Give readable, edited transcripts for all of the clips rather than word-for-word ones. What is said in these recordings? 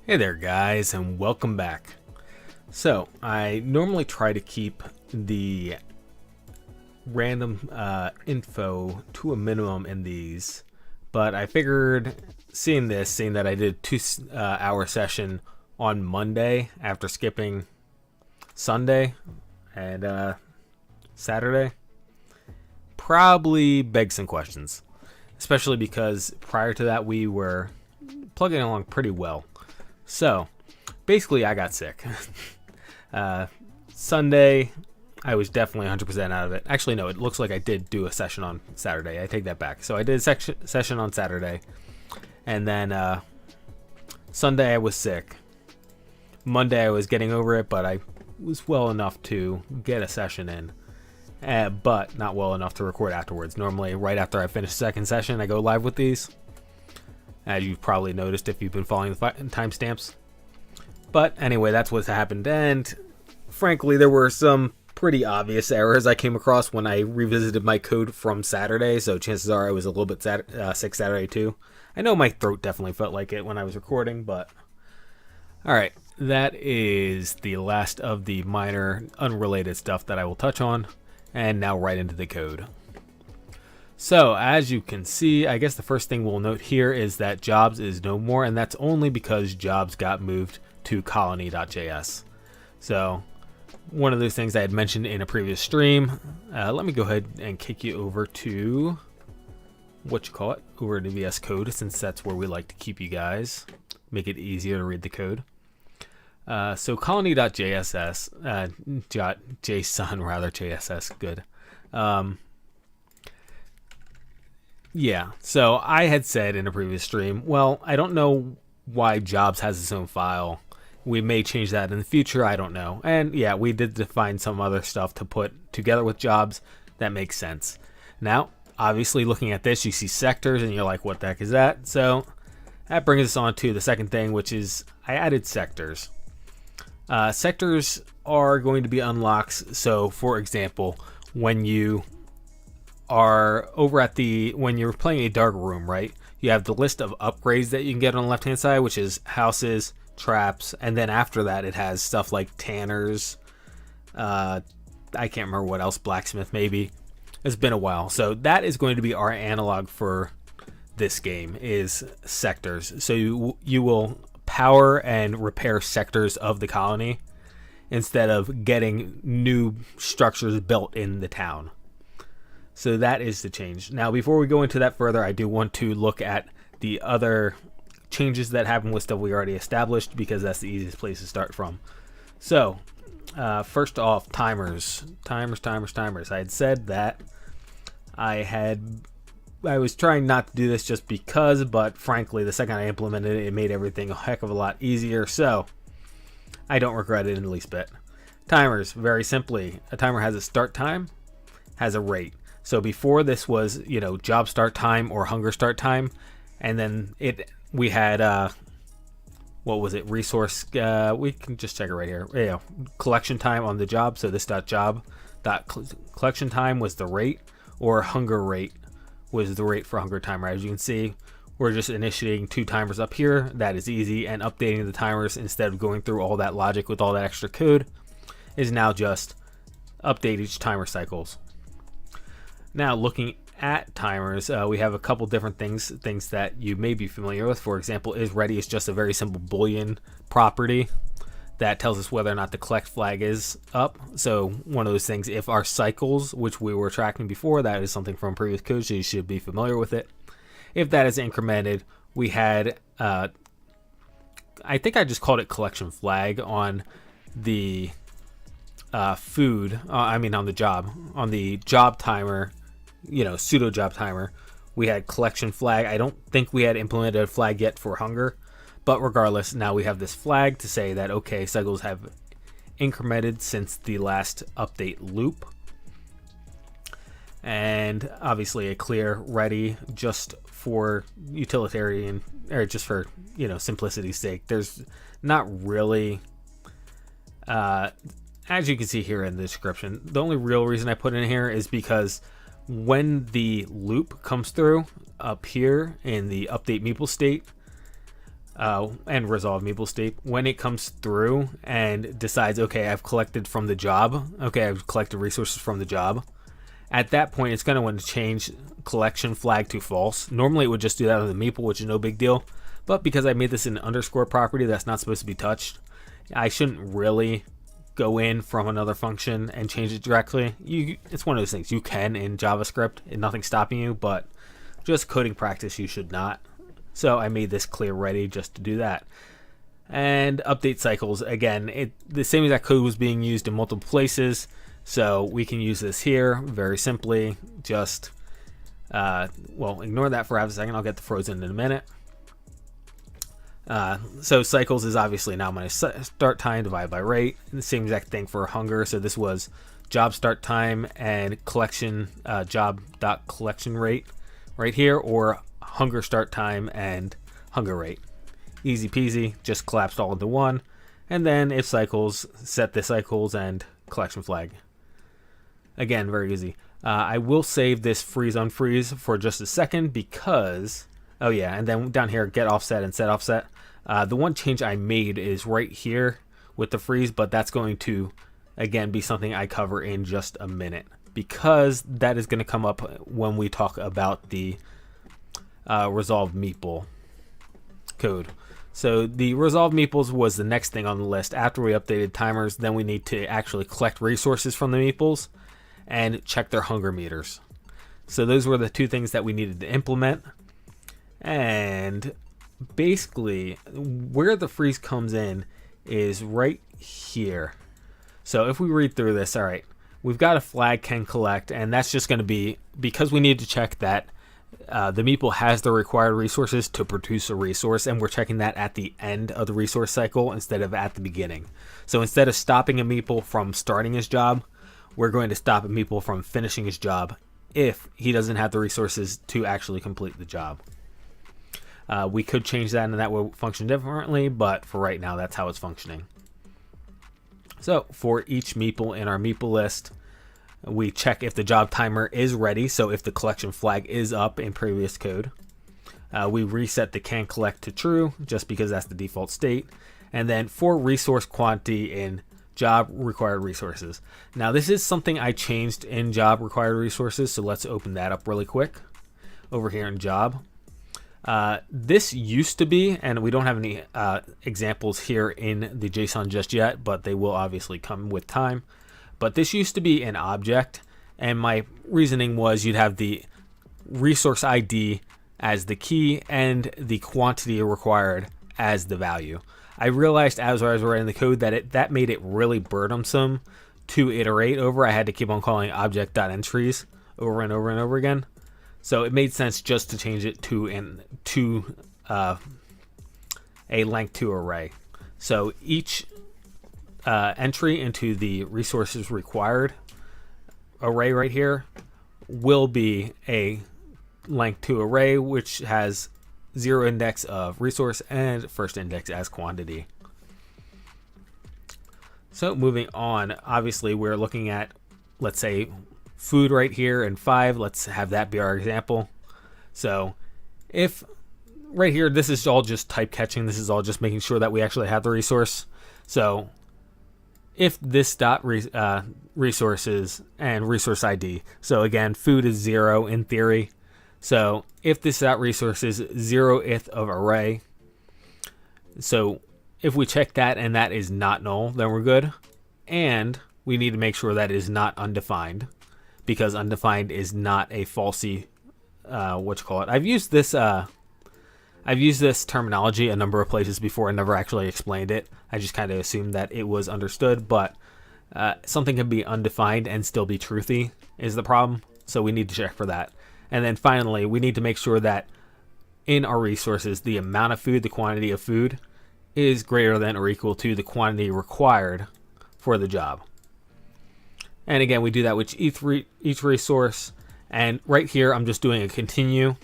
Hey there guys, and welcome back. So I normally try to keep the random info to a minimum in these, but I figured seeing that I did a 2 hour session on Monday after skipping Sunday and Saturday probably begs some questions, especially because prior to that we were plugging along pretty well. So, basically, I got sick. Sunday, I was definitely 100% out of it. Actually, no, it looks like I did do a session on Saturday. I take that back. So, I did a session on Saturday. And then Sunday, I was sick. Monday, I was getting over it, but I was well enough to get a session in. But not well enough to record afterwards. Normally, right after I finish the second session, I go live with these. As you've probably noticed if you've been following the timestamps. But anyway, that's what's happened. And frankly, there were some pretty obvious errors I came across when I revisited my code from Saturday. So chances are I was a little bit sick Saturday too. I know my throat definitely felt like it when I was recording, but... Alright, that is the last of the minor unrelated stuff that I will touch on. And now right into the code. So, as you can see, I guess the first thing we'll note here is that jobs is no more, and that's only because jobs got moved to colony.js. So, one of those things I had mentioned in a previous stream. Let me go ahead and kick you over to, over to VS Code, since that's where we like to keep you guys. Make it easier to read the code. So, colony.js, JSON rather, JSS, good. Yeah, so I had said in a previous stream, well, I don't know why jobs has its own file. We may change that in the future, I don't know. And yeah, we did define some other stuff to put together with jobs. That makes sense. Now, obviously looking at this, you see sectors and you're like, what the heck is that? So that brings us on to the second thing, which is I added sectors. Sectors are going to be unlocks. So for example, when you are over at when you're playing a dark room, right? You have the list of upgrades that you can get on the left hand side, which is houses, traps, and then after that it has stuff like tanners. I can't remember what else, blacksmith maybe. It's been a while. So that is going to be our analog for this game is sectors. So you will power and repair sectors of the colony instead of getting new structures built in the town. So that is the change. Now, before we go into that further, I do want to look at the other changes that happen with stuff we already established, because that's the easiest place to start from. So, first off, timers. Timers. I had said that I was trying not to do this just because, but frankly, the second I implemented it, it made everything a heck of a lot easier. So, I don't regret it in the least bit. Timers, very simply, a timer has a start time, has a rate. So before this was, job start time or hunger start time, and then we had resource, we can just check it right here. Yeah, collection time on the job. So this collection time was the rate, or hunger rate was the rate for hunger timer. As you can see, we're just initiating 2 timers up here. That is easy, and updating the timers instead of going through all that logic with all that extra code is now just update each timer cycles. Now, looking at timers, we have a couple different things that you may be familiar with. For example, isReady is just a very simple Boolean property that tells us whether or not the collect flag is up. So one of those things, if our cycles, which we were tracking before, that is something from previous code, so you should be familiar with it. If that is incremented, we had, I think I just called it collection flag on the on the job timer, pseudo job timer, we had collection flag. I don't think we had implemented a flag yet for hunger, but regardless, now we have this flag to say that, okay, cycles have incremented since the last update loop. And obviously a clear ready just for utilitarian, or just for, simplicity's sake. There's not really, as you can see here in the description, the only real reason I put in here is because when the loop comes through up here in the update meeple state, and resolve meeple state, when it comes through and decides, okay, I've collected from the job, okay, I've collected resources from the job, at that point it's going to want to change collection flag to false. Normally it would just do that with the meeple, which is no big deal, but because I made this an underscore property that's not supposed to be touched, I shouldn't really go in from another function and change it directly. It's one of those things you can in JavaScript and nothing's stopping you, but just coding practice you should not. So I made this clear ready just to do that. And update cycles, again, the same exact code was being used in multiple places, so we can use this here very simply. Just, ignore that for half a second. I'll get the frozen in a minute. So cycles is obviously now my start time divided by rate. And the same exact thing for hunger. So this was job start time and collection job.collection rate right here, or hunger start time and hunger rate. Easy peasy, just collapsed all into one. And then if cycles, set the cycles and collection flag. Again, very easy. I will save this freeze unfreeze for just a second because, oh yeah, and then down here, get offset and set offset. The one change I made is right here with the freeze, but that's going to, again, be something I cover in just a minute, because that is going to come up when we talk about the resolve meeple code. So the resolve meeples was the next thing on the list. After we updated timers, then we need to actually collect resources from the meeples and check their hunger meters. So those were the two things that we needed to implement. And basically where the freeze comes in is right here. So if we read through this, all right, we've got a flag can collect, and that's just going to be because we need to check that the meeple has the required resources to produce a resource, and we're checking that at the end of the resource cycle instead of at the beginning. So instead of stopping a meeple from starting his job, we're going to stop a meeple from finishing his job if he doesn't have the resources to actually complete the job. We could change that and that will function differently, but for right now, that's how it's functioning. So for each meeple in our meeple list, we check if the job timer is ready. So if the collection flag is up in previous code, we reset the can collect to true just because that's the default state. And then for resource quantity in job required resources. Now this is something I changed in job required resources. So let's open that up really quick over here in job. This used to be, and we don't have any examples here in the JSON just yet, but they will obviously come with time. But this used to be an object, and my reasoning was you'd have the resource ID as the key and the quantity required as the value. I realized as I was writing the code that that made it really burdensome to iterate over. I had to keep on calling object.entries over and over and over again. So it made sense just to change it to a length to array. So each entry into the resources required array right here will be a length to array, which has 0 index of resource and first index as quantity. So moving on, obviously we're looking at, let's say, food right here in 5. Let's have that be our example. So if right here, this is all just type catching. This is all just making sure that we actually have the resource. So if this dot resources and resource ID. So again, food is 0 in theory. So if this dot resources 0th of array. So if we check that and that is not null, then we're good. And we need to make sure that is not undefined, because undefined is not a falsy, I've used this terminology a number of places before and never actually explained it. I just kind of assumed that it was understood, but something can be undefined and still be truthy is the problem. So we need to check for that. And then finally, we need to make sure that in our resources, the amount of food, the quantity of food, is greater than or equal to the quantity required for the job. And again, we do that with each resource. And right here, I'm just doing a continue.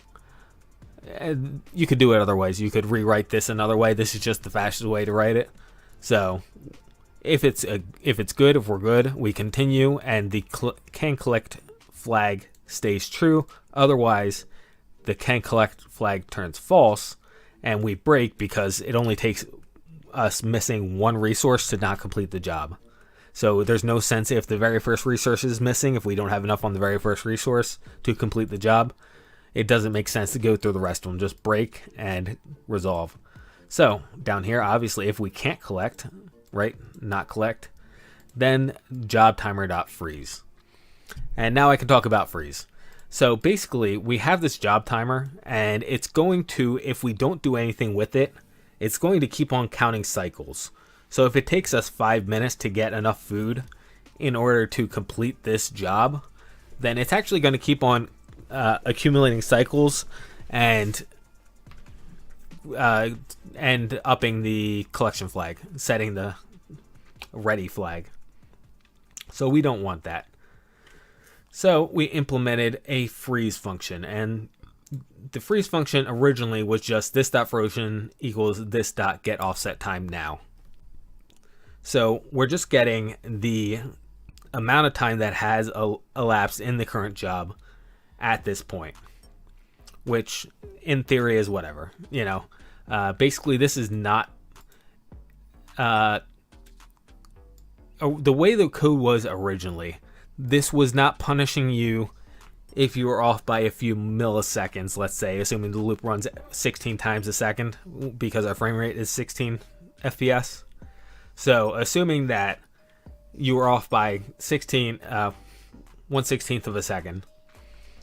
You could do it other ways. You could rewrite this another way. This is just the fastest way to write it. So if it's good, if we're good, we continue, and the can collect flag stays true. Otherwise, the can collect flag turns false, and we break because it only takes us missing one resource to not complete the job. So there's no sense if the very first resource is missing, if we don't have enough on the very first resource to complete the job, it doesn't make sense to go through the rest of them. Just break and resolve. So down here, obviously, if we can't collect, right, not collect, then job timer.freeze. And now I can talk about freeze. So basically, we have this job timer, and it's going to, if we don't do anything with it, it's going to keep on counting cycles. So if it takes us 5 minutes to get enough food in order to complete this job, then it's actually going to keep on accumulating cycles and upping the collection flag, setting the ready flag. So we don't want that. So we implemented a freeze function, and the freeze function originally was just this.frozen equals this.get offset time now. So we're just getting the amount of time that has elapsed in the current job at this point, which in theory is whatever, basically this is not the way the code was originally. This was not punishing you if you were off by a few milliseconds, let's say, assuming the loop runs 16 times a second because our frame rate is 16 FPS. So assuming that you were off by 1/16 of a second,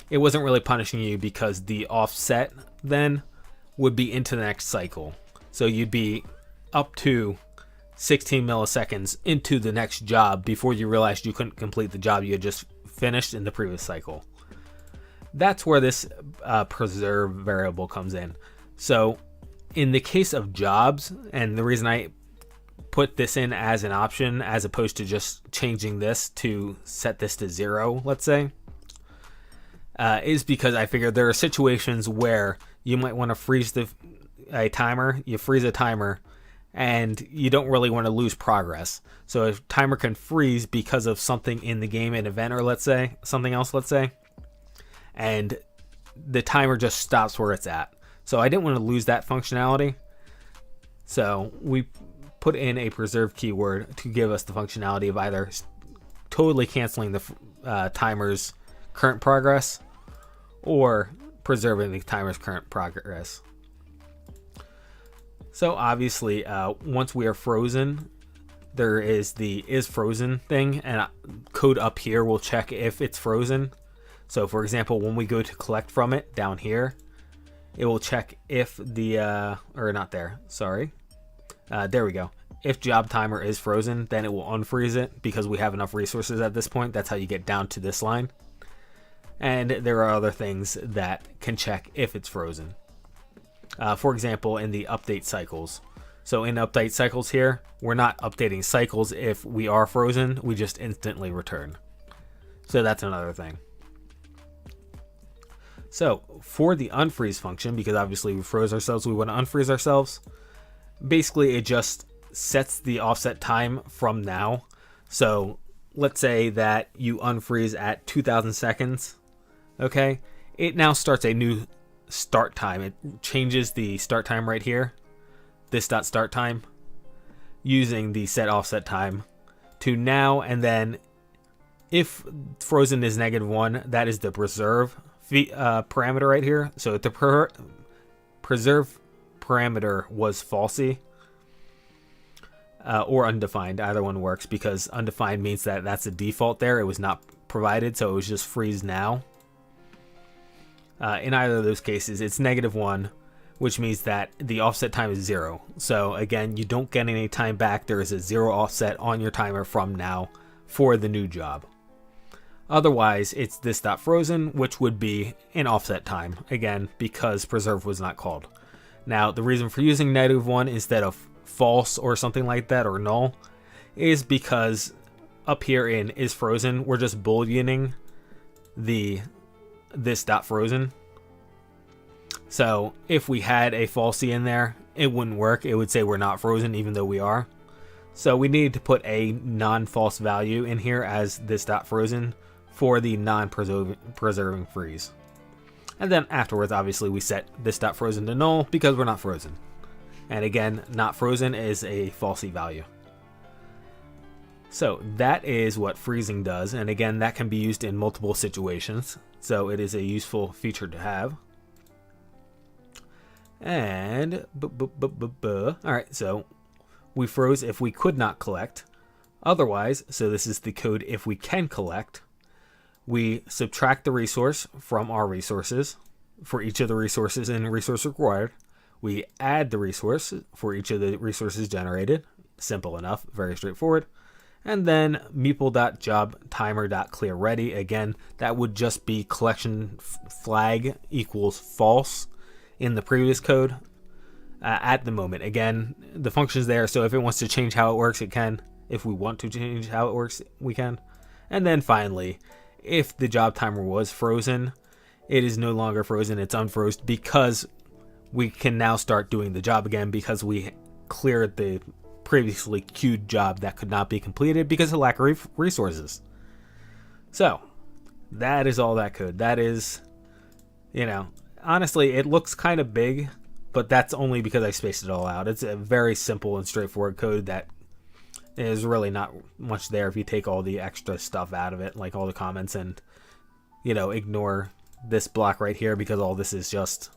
it wasn't really punishing you because the offset then would be into the next cycle. So you'd be up to 16 milliseconds into the next job before you realized you couldn't complete the job you had just finished in the previous cycle. That's where this preserve variable comes in. So in the case of jobs, and the reason I put this in as an option as opposed to just changing this to set this to 0, let's say, is because I figured there are situations where you might want to freeze a timer. You freeze a timer and you don't really want to lose progress. So if timer can freeze because of something in the game, an event, or let's say something else, and the timer just stops where it's at. So I didn't want to lose that functionality. So we put in a preserve keyword to give us the functionality of either totally canceling the timer's current progress or preserving the timer's current progress. So obviously, once we are frozen, there is the is frozen thing, and code up here will check if it's frozen. So for example, when we go to collect from it down here, it will check if the, or not there, sorry. There we go. If job timer is frozen, then it will unfreeze it because we have enough resources at this point. That's how you get down to this line. And there are other things that can check if it's frozen. For example, in the update cycles. So in update cycles here, we're not updating cycles if we are frozen. We just instantly return. So that's another thing. So for the unfreeze function, because obviously we froze ourselves, we want to unfreeze ourselves. Basically, it just sets the offset time from now. So let's say that you unfreeze at 2000 seconds. Okay, it now starts a new start time. It changes the start time right here, this dot start time, using the set offset time to now, and then if frozen is -1, that is the preserve parameter right here. So if the preserve parameter was falsy or undefined, either one works, because undefined means that that's the default there. It was not provided, so it was just freeze now. In either of those cases, it's -1, which means that the offset time is 0. So again, you don't get any time back. There is a 0 offset on your timer from now for the new job. Otherwise, it's this.frozen, which would be an offset time, again, because preserve was not called. Now, the reason for using -1 instead of false or something like that, or null, is because up here in is frozen, we're just booliening the this.frozen. So if we had a falsy in there, it wouldn't work. It would say we're not frozen even though we are. So we need to put a non-false value in here as this.frozen for the non-preserving freeze. And then afterwards, obviously, we set this dot frozen to null because we're not frozen. And again, not frozen is a falsy value. So that is what freezing does. And again, that can be used in multiple situations. So it is a useful feature to have. And, all right, so we froze if we could not collect. Otherwise, so this is the code if we can collect. We subtract the resource from our resources for each of the resources in resource required. We add the resource for each of the resources generated. Simple enough, very straightforward. And then meeple.jobTimer.clearReady. Again, that would just be collection flag equals false in the previous code at the moment. Again, the function's there, so if it wants to change how it works, it can. If we want to change how it works, we can. And then finally, if the job timer was frozen, it is no longer frozen, it's unfrozen because we can now start doing the job again because we cleared the previously queued job that could not be completed because of lack of resources. So that is all that code. That is, honestly, it looks kind of big, but that's only because I spaced it all out. It's a very simple and straightforward code that is really not much there if you take all the extra stuff out of it, like all the comments, and ignore this block right here because all this is just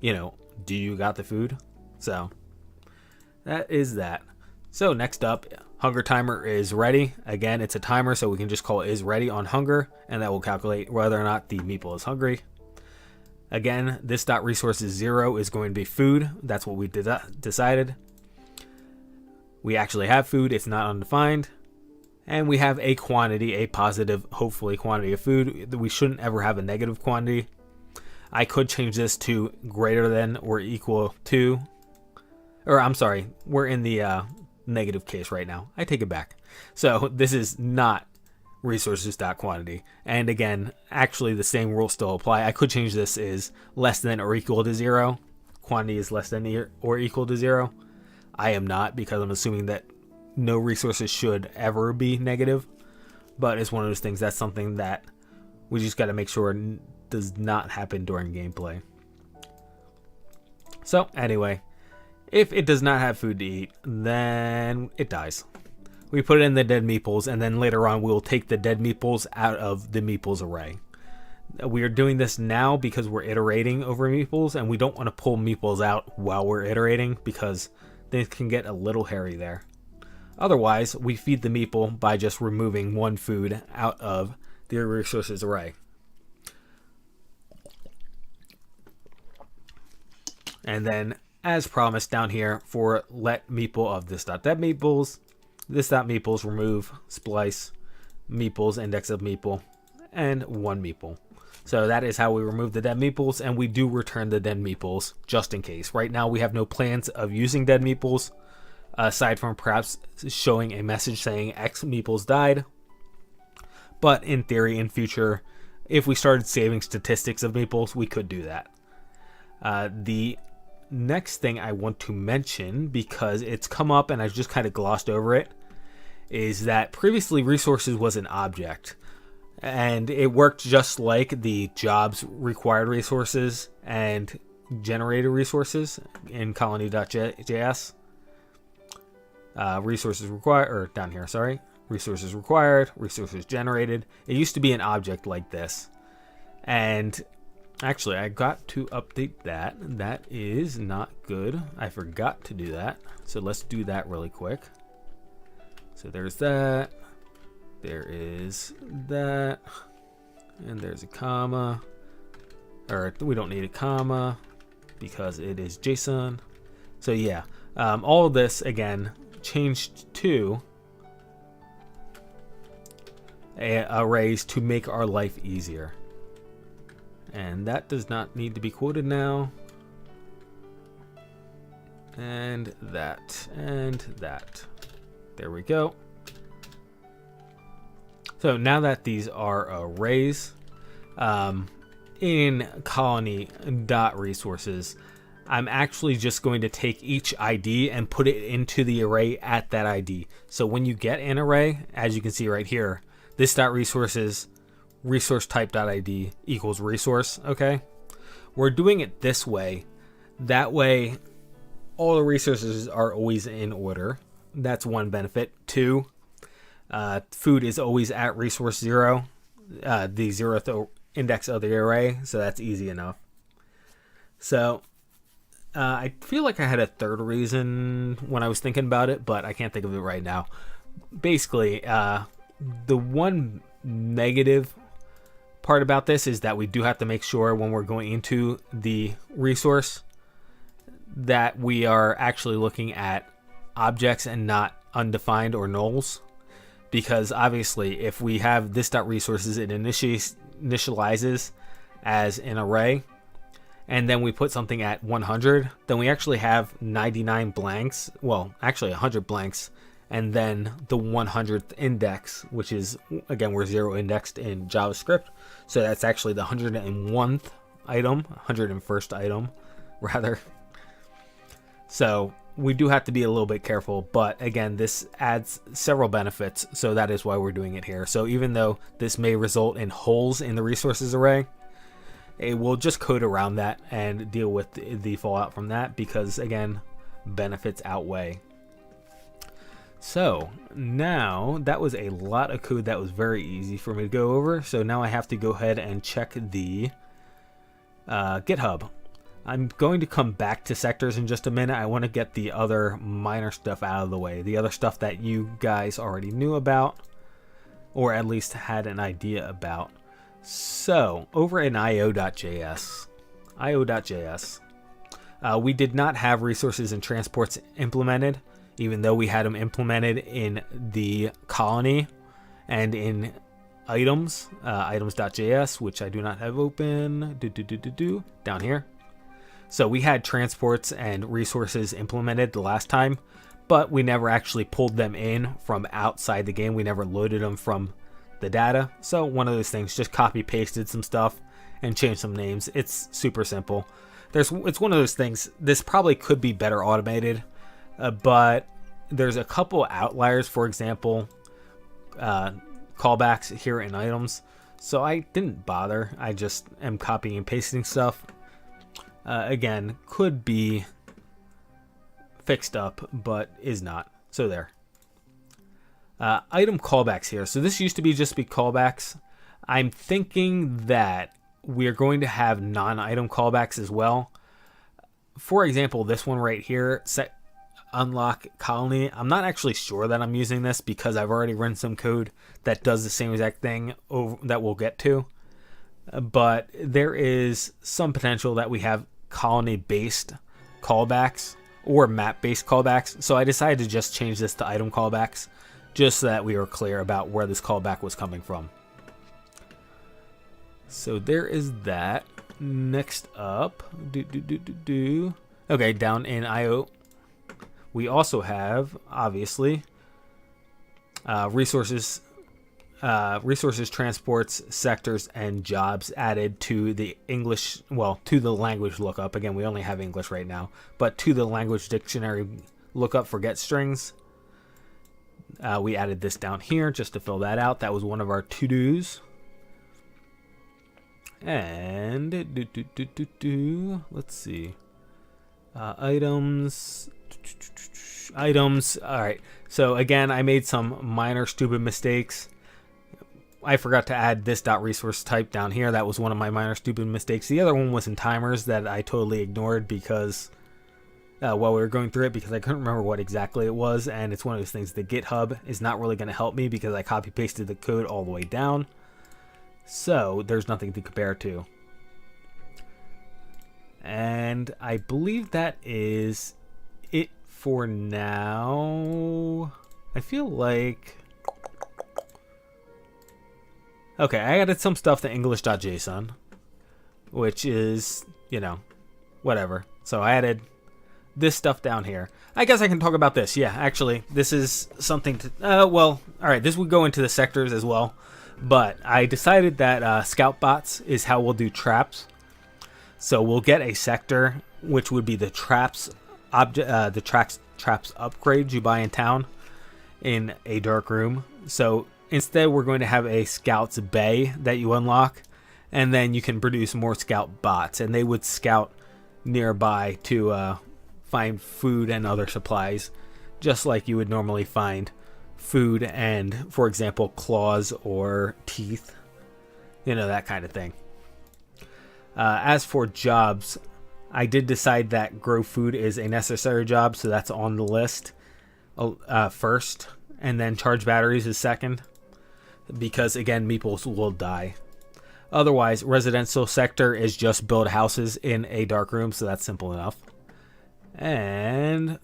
do you got the food? So that is that. So next up, hunger timer is ready. Again, it's a timer, so we can just call it is ready on hunger, and that will calculate whether or not the meeple is hungry. Again, this dot resources 0 is going to be food. That's what we decided. We actually have food. It's not undefined. And we have a quantity, a positive, hopefully, quantity of food. We shouldn't ever have a negative quantity. I could change this to greater than or equal to. Or I'm sorry, we're in the negative case right now. I take it back. So this is not resources.quantity. And again, actually the same rules still apply. I could change this is less than or equal to 0. Quantity is less than or equal to 0. I am not, because I'm assuming that no resources should ever be negative. But it's one of those things, that's something that we just got to make sure does not happen during gameplay. So anyway, if it does not have food to eat, then it dies. We put it in the dead meeples, and then later on we'll take the dead meeples out of the meeples array. We are doing this now because we're iterating over meeples, and we don't want to pull meeples out while we're iterating because things can get a little hairy there. Otherwise, we feed the meeple by just removing one food out of the resources array. And then, as promised down here, for let meeple of this dot dead meeples, this dot meeples remove splice meeples index of meeple and one meeple. So that is how we remove the dead meeples, and we do return the dead meeples just in case. Right now we have no plans of using dead meeples aside from perhaps showing a message saying X meeples died. But in theory, in future, if we started saving statistics of meeples, we could do that. The next thing I want to mention, because it's come up and I've just kind of glossed over it, is that previously resources was an object. And it worked just like the jobs required resources and generated resources in colony.js. Resources required, or down here, sorry. Resources required, resources generated. It used to be an object like this. And actually, I got to update that. That is not good. I forgot to do that. So let's do that really quick. So there's that. There is that. And there's a comma. Or we don't need a comma because it is JSON. So yeah, all of this, again, changed to arrays to make our life easier. And that does not need to be quoted now. And that, and that. There we go. So now that these are arrays, in colony.resources, I'm actually just going to take each ID and put it into the array at that ID. So when you get an array, as you can see right here, this dot resources resource type.id equals resource. Okay, we're doing it this way. That way, all the resources are always in order. That's one benefit. Two, food is always at resource 0, the 0th index of the array, so that's easy enough. So I feel like I had a third reason when I was thinking about it, but I can't think of it right now. Basically, the one negative part about this is that we do have to make sure when we're going into the resource that we are actually looking at objects and not undefined or nulls, because obviously if we have this.resources, it initializes as an array, and then we put something at 100, then we actually have 99 blanks, well actually 100 blanks, and then the 100th index, which is, again, we're 0 indexed in JavaScript, so that's actually the 101st item, 101st item rather. So we do have to be a little bit careful, but again, this adds several benefits, so that is why we're doing it here. So even though this may result in holes in the resources array, it will just code around that and deal with the fallout from that, because again, benefits outweigh. So now that was a lot of code that was very easy for me to go over. So now I have to go ahead and check the GitHub. I'm going to come back to sectors in just a minute. I want to get the other minor stuff out of the way. The other stuff that you guys already knew about, or at least had an idea about. So over in io.js, we did not have resources and transports implemented, even though we had them implemented in the colony and in items, items.js, which I do not have open, down here. So we had transports and resources implemented the last time, but we never actually pulled them in from outside the game. We never loaded them from the data. So one of those things, just copy pasted some stuff and changed some names. It's super simple. It's one of those things, this probably could be better automated, but there's a couple outliers, for example, callbacks here in items. So I didn't bother. I just am copying and pasting stuff. Again, could be fixed up, but is not. So there. Item callbacks here. So this used to be just be callbacks. I'm thinking that we're going to have non-item callbacks as well. For example, this one right here, set unlock colony. I'm not actually sure that I'm using this because I've already run some code that does the same exact thing that we'll get to. But there is some potential that we have colony-based callbacks or map-based callbacks. So I decided to just change this to item callbacks, just so that we were clear about where this callback was coming from. So there is that. Next up, okay, down in IO, we also have, obviously, resources, transports, sectors, and jobs added to the English, well, to the language lookup. Again, we only have English right now, but to the language dictionary lookup for get strings. We added this down here just to fill that out. That was one of our to-dos. And let's see. Items. All right. So again, I made some minor stupid mistakes. I forgot to add this .resource type down here. That was one of my minor stupid mistakes. The other one was in timers that I totally ignored because while we were going through it, because I couldn't remember what exactly it was. And it's one of those things. The GitHub is not really going to help me because I copy pasted the code all the way down. So there's nothing to compare to. And I believe that is it for now. I feel like... Okay, I added some stuff to English.json, which is, whatever. So I added this stuff down here. I guess I can talk about this. Yeah, actually, this is something to... all right, this would go into the sectors as well. But I decided that scout bots is how we'll do traps. So we'll get a sector, which would be the traps traps upgrade you buy in town in a dark room. So instead we're going to have a Scout's Bay that you unlock, and then you can produce more Scout bots, and they would scout nearby to find food and other supplies, just like you would normally find food and, for example, claws or teeth, that kind of thing. As for jobs, I did decide that grow food is a necessary job, so that's on the list first, and then charge batteries is second, because again, meeples will die. Otherwise, residential sector is just build houses in a dark room, so that's simple enough. And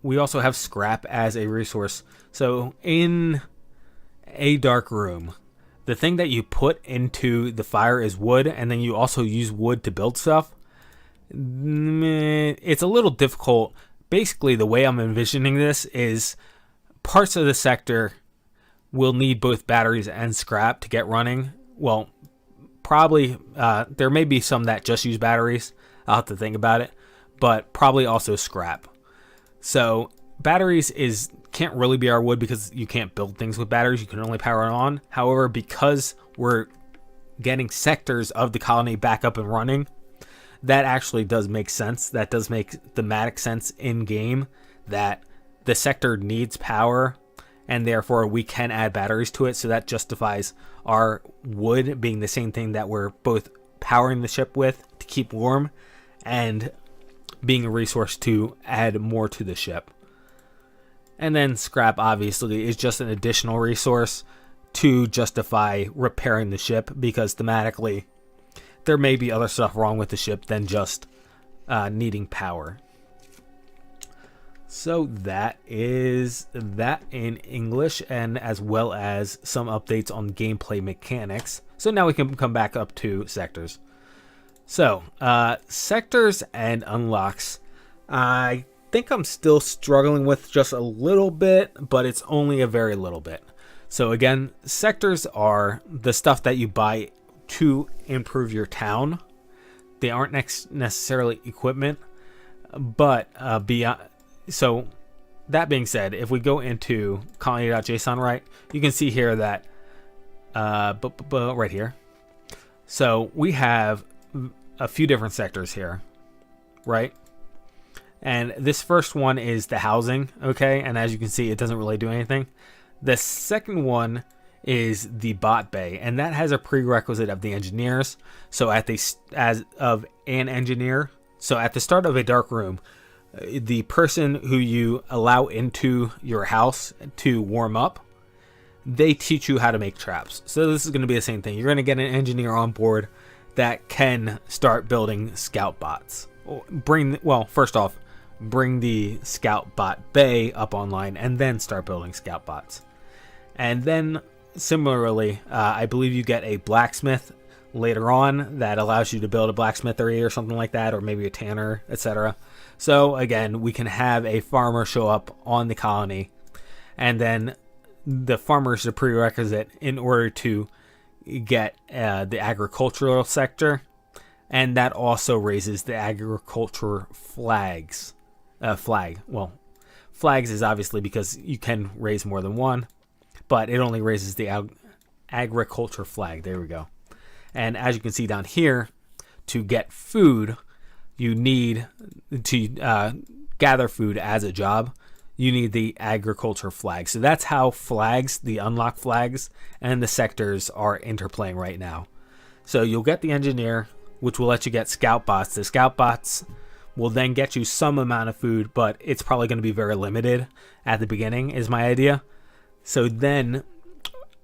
we also have scrap as a resource. So in a dark room, the thing that you put into the fire is wood, and then you also use wood to build stuff. It's a little difficult. Basically, the way I'm envisioning this is parts of the sector will need both batteries and scrap to get running. Well, probably there may be some that just use batteries. I'll have to think about it, but probably also scrap. So batteries can't really be our wood because you can't build things with batteries. You can only power it on. However, because we're getting sectors of the colony back up and running, that actually does make sense. That does make thematic sense in game, that the sector needs power, and therefore we can add batteries to it. So that justifies our wood being the same thing that we're both powering the ship with to keep warm and being a resource to add more to the ship. And then scrap obviously is just an additional resource to justify repairing the ship, because thematically there may be other stuff wrong with the ship than just needing power. So that is that in English, and as well as some updates on gameplay mechanics. So now we can come back up to sectors. So sectors and unlocks, I think I'm still struggling with just a little bit, but it's only a very little bit. So again, sectors are the stuff that you buy to improve your town. They aren't necessarily equipment, but beyond. So that being said, if we go into colony.json, right, you can see here that right here. So we have a few different sectors here, right? And this first one is the housing, okay? And as you can see, it doesn't really do anything. The second one is the bot bay, and that has a prerequisite of the engineers. So as of an engineer, so at the start of a dark room, the person who you allow into your house to warm up, they teach you how to make traps. So this is going to be the same thing. You're going to get an engineer on board that can start building scout bots. First off, bring the scout bot bay up online and then start building scout bots. And then similarly, I believe you get a blacksmith later on that allows you to build a blacksmithery or something like that, or maybe a tanner, etc. So again, we can have a farmer show up on the colony, and then the farmer is a prerequisite in order to get the agricultural sector, and that also raises the agriculture flags. Flags is obviously because you can raise more than one, but it only raises the agriculture flag. There we go. And as you can see down here, to get food, you need to gather food as a job. You need the agriculture flag. So that's how flags, the unlock flags, and the sectors are interplaying right now. So you'll get the engineer, which will let you get scout bots. The scout bots will then get you some amount of food, but it's probably going to be very limited at the beginning, is my idea. So then,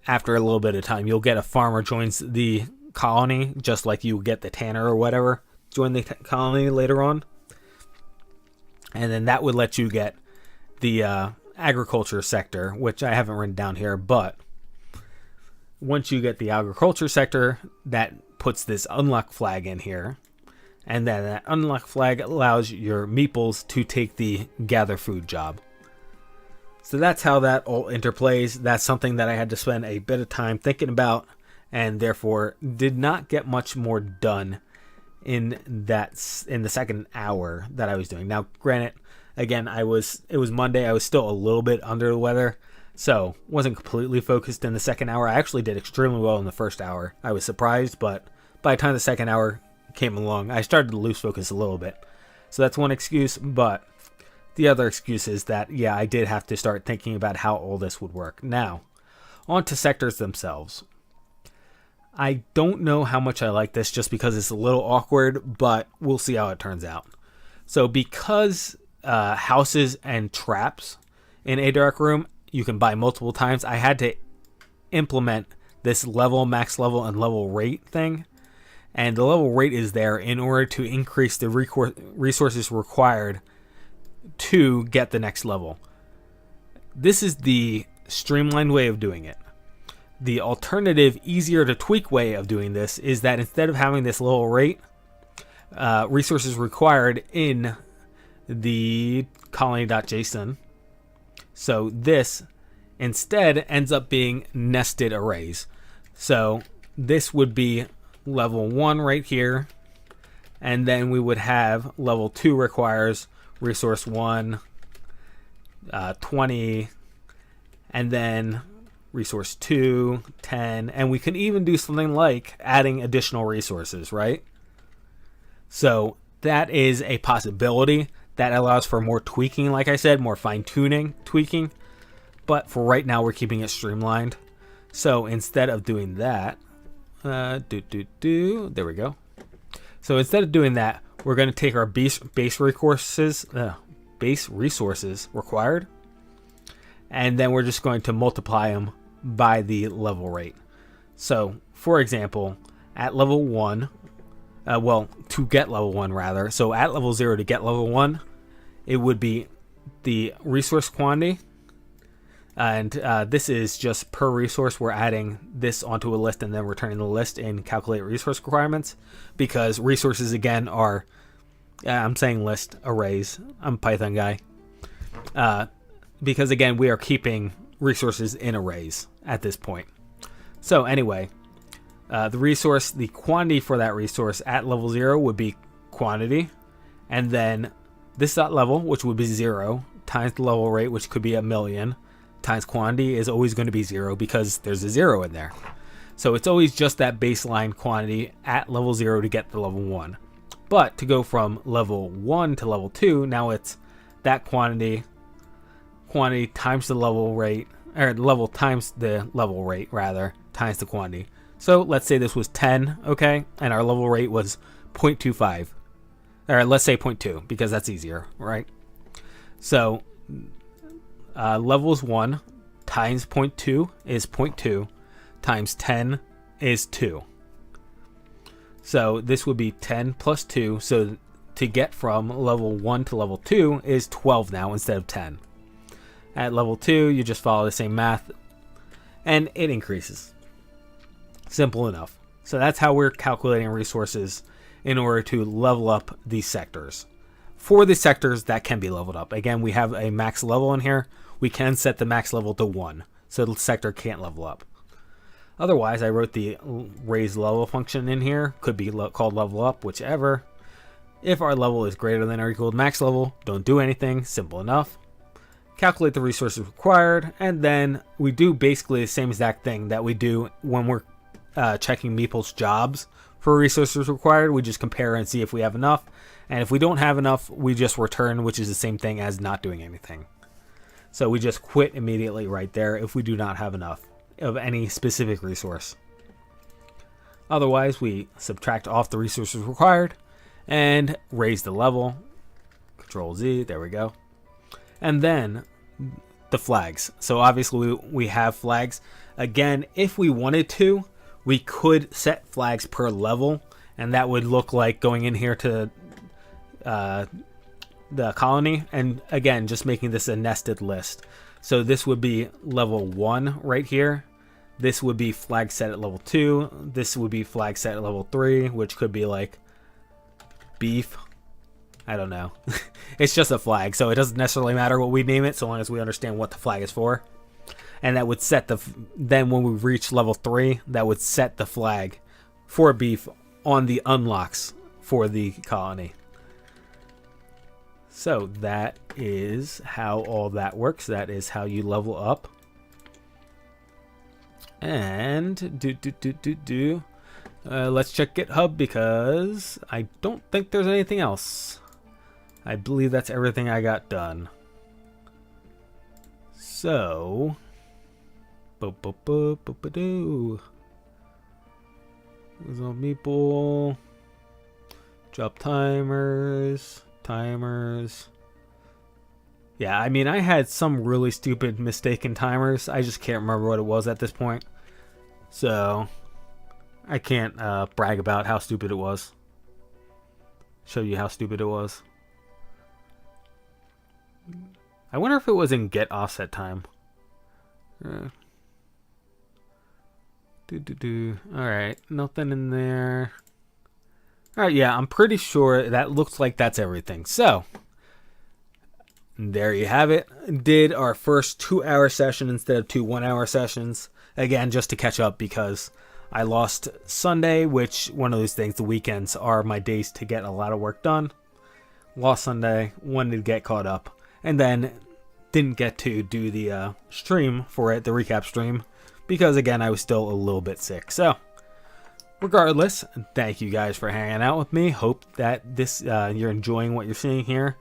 after a little bit of time, you'll get a farmer joins the colony, just like you get the tanner or whatever join the colony later on. And then that would let you get the agriculture sector, which I haven't written down here, but once you get the agriculture sector, that puts this unlock flag in here. And then that unlock flag allows your meeples to take the gather food job. So that's how that all interplays. That's something that I had to spend a bit of time thinking about, and therefore did not get much more done in the second hour that I was doing. Now, granted, again, it was Monday. I was still a little bit under the weather, So, wasn't completely focused in the second hour. I actually did extremely well in the first hour. I was surprised, but by the time the second hour came along, I started to lose focus a little bit. So that's one excuse, but the other excuse is that, yeah, I did have to start thinking about how all this would work. Now, on to sectors themselves. I don't know how much I like this just because it's a little awkward, but we'll see how it turns out. So because houses and traps in a dark room you can buy multiple times, I had to implement this level, max level, and level rate thing. And the level rate is there in order to increase the resources required to get the next level. This is the streamlined way of doing it. The alternative, easier to tweak way of doing this is that instead of having this level rate, resources required in the colony.json, so this instead ends up being nested arrays. So this would be level 1 right here, and then we would have level 2 requires resource 1, 20, and then resource 2, 10, and we can even do something like adding additional resources, right? So that is a possibility. That allows for more tweaking, like I said, more fine-tuning, tweaking. But for right now, we're keeping it streamlined. So instead of doing that, there we go. So instead of doing that, we're going to take our base resources required, and then we're just going to multiply them by the level rate. So, for example, at level 1, to get level 1 rather, so at level 0 to get level 1, it would be the resource quantity, and this is just per resource. We're adding this onto a list and then returning the list in calculate resource requirements, because resources again are, I'm saying list, arrays, I'm a Python guy, because again we are keeping resources in arrays at this point. So anyway, the quantity for that resource at level 0 would be quantity, and then this dot level, which would be 0, times the level rate, which could be 1,000,000, times quantity is always going to be 0 because there's a 0 in there. So it's always just that baseline quantity at level 0 to get the level 1. But to go from level 1 to level 2, now it's that quantity times the level rate, or level times the level rate rather, times the quantity. So let's say this was 10, okay, and our level rate was 0.25. Or let's say 0.2 because that's easier, right? So level is 1 times 0.2 is 0.2 times 10 is 2. So this would be 10 plus 2. So to get from level 1 to level 2 is 12 now instead of 10. At level 2, you just follow the same math and it increases. Simple enough. So that's how we're calculating resources in order to level up these sectors. For the sectors that can be leveled up, again, we have a max level in here. We can set the max level to 1, so the sector can't level up. Otherwise, I wrote the raise level function in here. Could be called level up, whichever. If our level is greater than or equal to max level, don't do anything. Simple enough. Calculate the resources required, and then we do basically the same exact thing that we do when we're checking Meeple's jobs for resources required. We just compare and see if we have enough, and if we don't have enough, we just return, which is the same thing as not doing anything. So we just quit immediately right there if we do not have enough of any specific resource. Otherwise, we subtract off the resources required and raise the level. Control Z, there we go. And then the flags. So obviously we have flags. Again, if we wanted to, we could set flags per level, and that would look like going in here to the colony, and again, just making this a nested list. So this would be level 1 right here. This would be flag set at level 2. This would be flag set at level 3, which could be like beef. I don't know. It's just a flag, so it doesn't necessarily matter what we name it, so long as we understand what the flag is for. And that would set then when we reach level 3, that would set the flag for beef on the unlocks for the colony. So that is how all that works. That is how you level up And let's check GitHub because I don't think there's anything else. I believe that's everything I got done. So, do. There's no meeple. Drop timers. Yeah, I mean, I had some really stupid mistaken timers. I just can't remember what it was at this point. So, I can't brag about how stupid it was. Show you how stupid it was. I wonder if it was in get offset time. Alright, nothing in there. Alright, yeah, I'm pretty sure that looks like that's everything. So, there you have it. Did our first 2-hour session instead of 2 1-hour sessions. Again, just to catch up because I lost Sunday, which one of those things, the weekends are my days to get a lot of work done. Lost Sunday, wanted to get caught up. And then didn't get to do the stream for it, the recap stream, because again, I was still a little bit sick. So, regardless, thank you guys for hanging out with me. Hope that this you're enjoying what you're seeing here.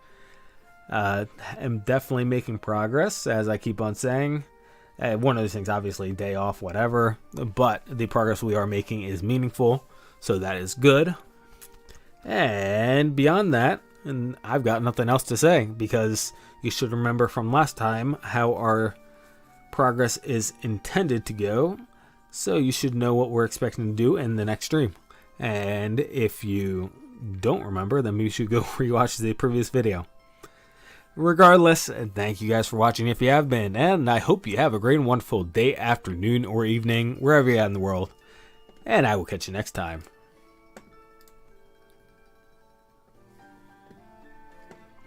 I'm definitely making progress, as I keep on saying. One of those things, obviously, day off, whatever. But the progress we are making is meaningful, so that is good. And beyond that, and I've got nothing else to say, because you should remember from last time how our progress is intended to go. So you should know what we're expecting to do in the next stream. And if you don't remember, then you should go rewatch the previous video. Regardless, thank you guys for watching if you have been, and I hope you have a great and wonderful day, afternoon, or evening, wherever you're at in the world. And I will catch you next time.